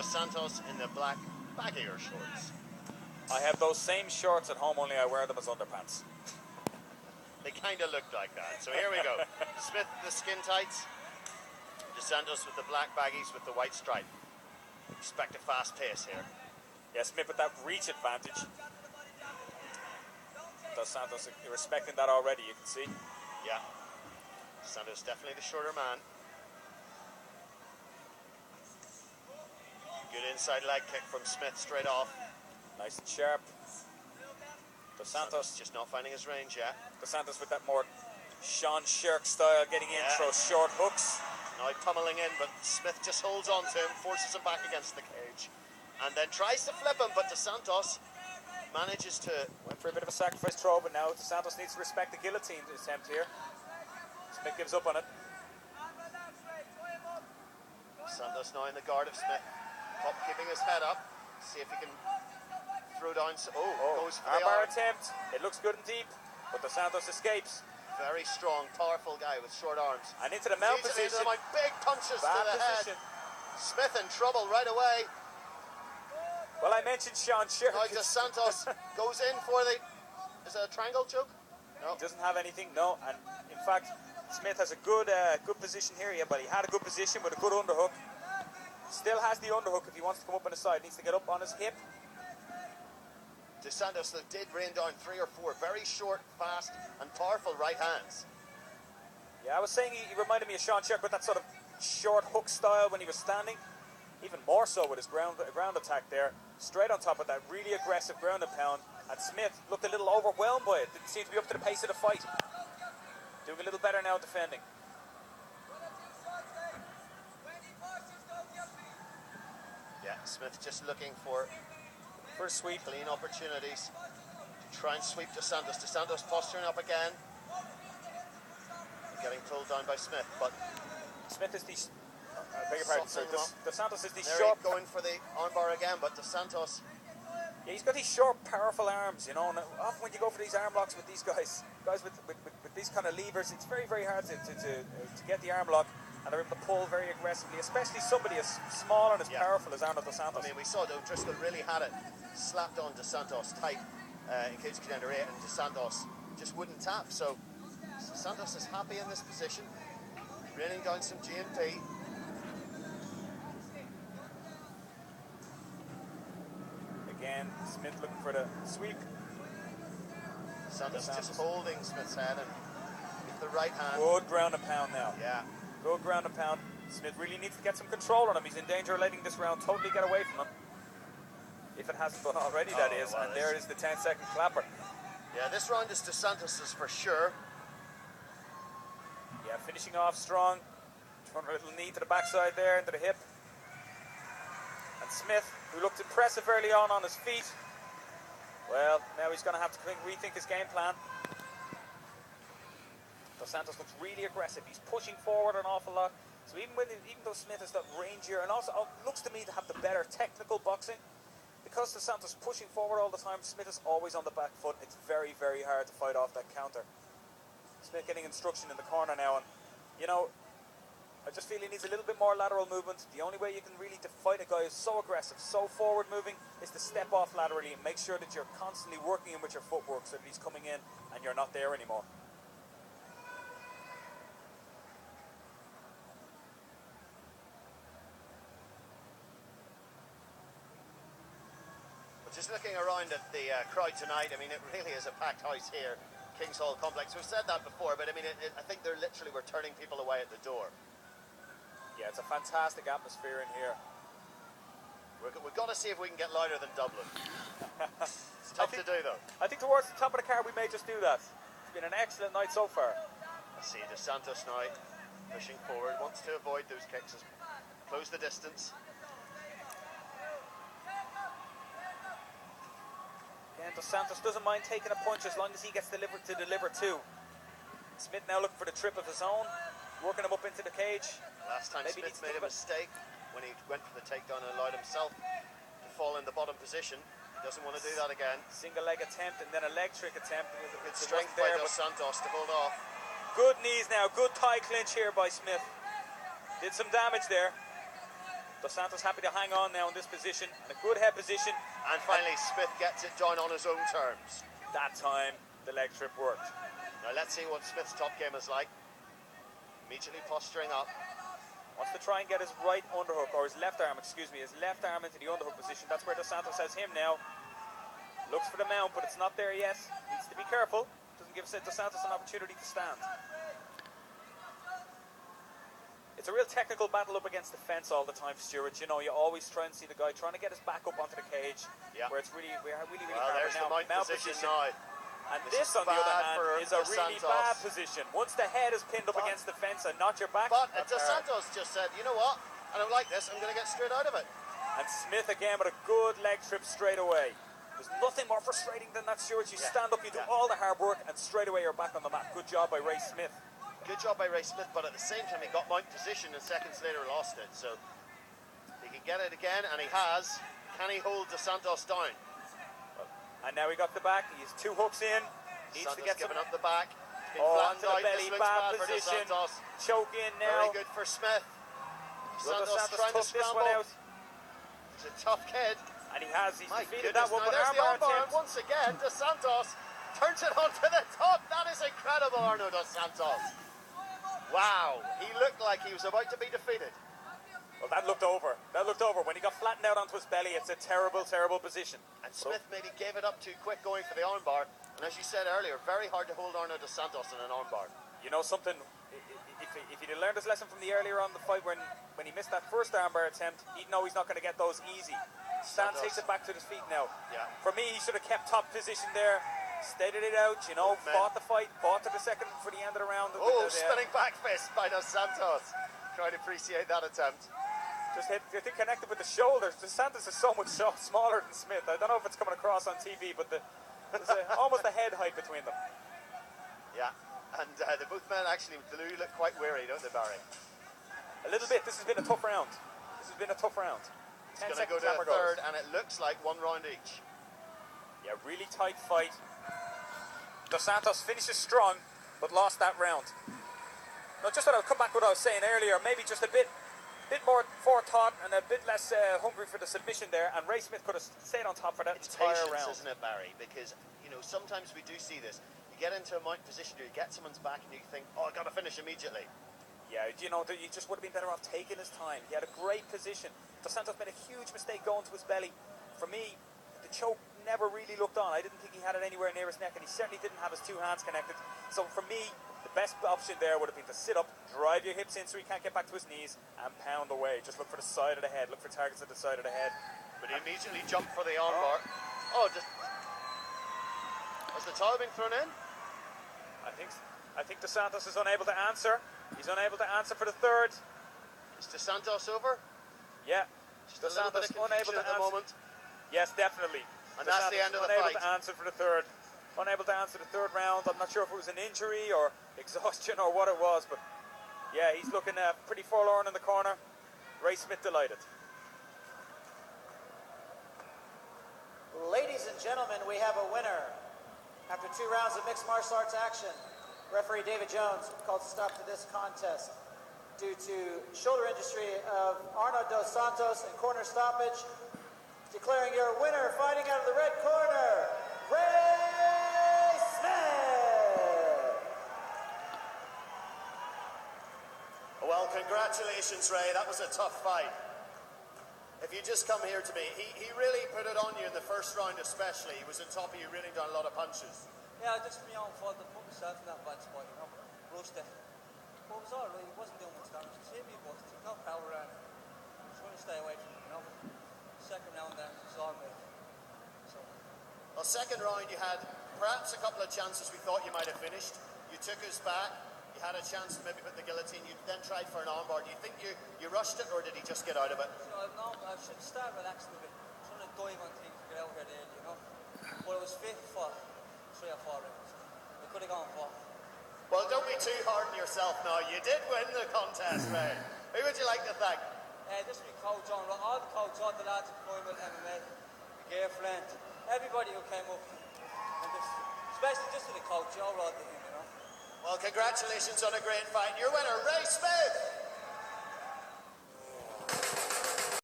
Dos Santos in the black baggier shorts. I have those same shorts at home, only I wear them as underpants. They kind of look like that. So here we go. Smith the skin tights. Dos Santos with the black baggies with the white stripe. Expect a fast pace here. Yeah, Smith with that reach advantage. Dos Santos respecting that already, you can see. Yeah. Dos Santos definitely the shorter man. Good inside leg kick from Smith straight off. Nice and sharp. Dos Santos just not finding his range yet. Dos Santos with that more Sean Sherk style, getting in, throws short hooks. Now pummeling in, but Smith just holds on to him, forces him back against the cage, and then tries to flip him, but Dos Santos manages to... Went for a bit of a sacrifice throw, but now Dos Santos needs to respect the guillotine attempt here. Smith gives up on it. Dos Santos now in the guard of Smith. Pop keeping his head up. See if he can throw down... goes for the armbar arm. attempt. It looks good and deep, but Dos Santos escapes. Very strong, powerful guy with short arms. And into the mount position. Into the big punches to the position. head. Smith in trouble right away. Well, I mentioned Sean Sherk. Now Dos Santos goes in for the... Is it a triangle choke? No. He doesn't have anything, no. And in fact, Smith has a good good position here, yeah, but he had a good position with a good underhook. Still has the underhook if he wants to come up on the side. Needs to get up on his hip. Dos Santos did rain down 3 or 4 very short, fast, and powerful right hands. Yeah, I was saying he reminded me of Sean Sherk with that sort of short hook style when he was standing. Even more so with his ground attack there. Straight on top of that really aggressive ground and pound. And Smith looked a little overwhelmed by it. Didn't seem to be up to the pace of the fight. Doing a little better now defending. Yeah, Smith just looking for a sweep. Clean opportunities to try and sweep Dos Santos. Dos Santos posturing up again. Getting pulled down by Smith, but Smith is the... I beg your pardon, sir. Dos Santos is the there short... going for the armbar again, but Dos Santos... Yeah, he's got these short, powerful arms, you know, and often when you go for these arm locks with these guys with these kind of levers, it's very, very hard to get the arm lock, and they're able to pull very aggressively, especially somebody as small and as powerful as Arnold Dos Santos. I mean, we saw O'Driscoll really had it slapped on Dos Santos tight in cage contender 8, and Dos Santos just wouldn't tap, so Dos Santos is happy in this position, raining down some GMP. Again, Smith looking for the sweep. Santos just holding Smith's head and with the right hand. Good ground and pound now. Yeah. Good ground and pound. Smith really needs to get some control on him. He's in danger of letting this round totally get away from him. If it hasn't done already, that is. Well, and there is the 10-second clapper. Yeah, this round is Dos Santos's for sure. Yeah, finishing off strong. Throwing a little knee to the backside there, into the hip. And Smith, who looked impressive early on his feet, well, now he's going to have to rethink his game plan. Dos Santos looks really aggressive. He's pushing forward an awful lot. So even though Smith has got rangier and also looks to me to have the better technical boxing, because Dos Santos pushing forward all the time, Smith is always on the back foot. It's very, very hard to fight off that counter. Smith getting instruction in the corner now, and you know, I just feel he needs a little bit more lateral movement. The only way you can really fight a guy who's so aggressive, so forward moving, is to step off laterally and make sure that you're constantly working him with your footwork so that he's coming in and you're not there anymore. But just looking around at the crowd tonight, I mean, it really is a packed house here, Kings Hall Complex. We've said that before, but I mean, I think they're literally, we're turning people away at the door. Yeah, it's a fantastic atmosphere in here. We've got to see if we can get louder than Dublin. It's tough to do, though. I think towards the top of the card we may just do that. It's been an excellent night so far. I see Dos Santos now pushing forward, wants to avoid those kicks, close the distance. Again, Dos Santos doesn't mind taking a punch as long as he gets to deliver too. Smith now looking for the trip of his own, working him up into the cage. Last time Smith made a mistake when he went for the takedown and allowed himself to fall in the bottom position. He doesn't want to do that again. Single leg attempt and then a leg trick attempt. Good strength by Dos Santos to hold off. Good knees now, good thigh clinch here by Smith. Did some damage there. Dos Santos happy to hang on now in this position, in a good head position. And finally, Smith gets it down on his own terms. That time, the leg trip worked. Now let's see what Smith's top game is like. Immediately posturing up. Wants to try and get his right underhook, or his left arm, excuse me, his left arm into the underhook position. That's where Dos Santos has him now. Looks for the mount, but it's not there yet. Needs to be careful. Doesn't give Dos Santos an opportunity to stand. It's a real technical battle up against the fence all the time, Stuart. You know, you always try and see the guy trying to get his back up onto the cage, where it's really hard. There's the mount position now. And this, on the other hand, is a really bad position. Once the head is pinned up against the fence and not your back. But Dos Santos just said, you know what? I don't like this. I'm going to get straight out of it. And Smith again with a good leg trip straight away. There's nothing more frustrating than that, Stuart. You stand up, you do all the hard work, and straight away you're back on the mat. Good job by Ray Smith. Good job by Ray Smith, but at the same time he got mount position and seconds later lost it. So he can get it again, and he has. Can he hold Dos Santos down? And now he got the back. He has two hooks in. Needs Santos to get giving up the back. Onto the belly, bad position. Choke in now. Very good for Smith. Santos trying to took this one out. He's a tough kid. And he's defeated goodness. that one Now with there's the armbar armbar, attempt. and once again, Dos Santos turns it onto the top. That is incredible, Arnaud Dos Santos. Wow, he looked like he was about to be defeated. Well, that looked over. That looked over. When he got flattened out onto his belly, it's a terrible, terrible position. And Smith maybe gave it up too quick going for the armbar. And as you said earlier, very hard to hold Arnaud Dos Santos in an armbar. You know something, if he'd learned his lesson from the earlier on in the fight when he missed that first armbar attempt, he'd know he's not going to get those easy. Santos takes it back to his feet now. Yeah. For me, he should have kept top position there, steadied it out, you know, fought the fight, fought to the second for the end of the round. Spinning back fist by Dos Santos. Trying to appreciate that attempt. Just hit, I think, connected with the shoulders. Dos Santos is so much smaller than Smith. I don't know if it's coming across on TV, but there's almost a head height between them. Yeah, and the both men actually do look quite weary, don't they, Barry? A little bit. This has been a tough round. It's going to go to a third, and it looks like 1 round each. Yeah, really tight fight. Dos Santos finishes strong, but lost that round. Now, just I'll come back to what I was saying earlier. Maybe just a bit more forethought and a bit less hungry for the submission there, and Ray Smith could have stayed on top for that entire round. It's patience, isn't it, Barry? Because, you know, sometimes we do see this. You get into a mount position, you get someone's back, and you think, oh, I've got to finish immediately. Yeah, you know, you just would have been better off taking his time. He had a great position. Dos Santos made a huge mistake going to his belly. For me, the choke never really looked on. I didn't think he had it anywhere near his neck, and he certainly didn't have his two hands connected. So for me, the best option there would have been to sit up, drive your hips in so he can't get back to his knees, and pound away. Just look for the side of the head, look for targets at the side of the head. But he immediately jumped for the armbar. Has the towel been thrown in? I think Dos Santos is unable to answer. He's unable to answer for the third. Is Dos Santos over? Yeah. Dos Santos unable to answer. Moment. Yes, definitely. And that's the end of the fight. Unable to answer for the third. Unable to answer the third round. I'm not sure if it was an injury or exhaustion or what it was, but yeah, he's looking pretty forlorn in the corner. Ray Smith delighted. Ladies and gentlemen, we have a winner. After 2 rounds of mixed martial arts action, referee David Jones called a stop to this contest due to shoulder injury of Arnaud Dos Santos and corner stoppage. Declaring your winner, fighting out of the red corner, Ray Smith! Well, congratulations, Ray. That was a tough fight. If you just come here to me, he really put it on you in the first round especially. He was on top of you, really done a lot of punches. Yeah, just my own fault. I put myself in that bad spot, you know. Rushed it. But it was all right. He wasn't doing much damage. He saved me, but there's no power around it. I was trying to stay away from him, you know. Second round then, it was all me. So. Well, second round you had perhaps a couple of chances we thought you might have finished. You took us back. You had a chance to maybe put the guillotine. You then tried for an armbar. Do you think you rushed it, or did he just get out of it? You know, I should start relaxing a bit. Trying to dive on things to get out here early, you know. But I was fit for 3 or 4 rounds. I could have gone 4. Well, don't be too hard on yourself now. You did win the contest, Ray. Who would you like to thank? This is my coach, all the coach, all the lads at Primal MMA, my girlfriend, everybody who came up, and especially just to the coach, all right to him, you know. Well, congratulations on a great fight. Your winner, Ray Smith.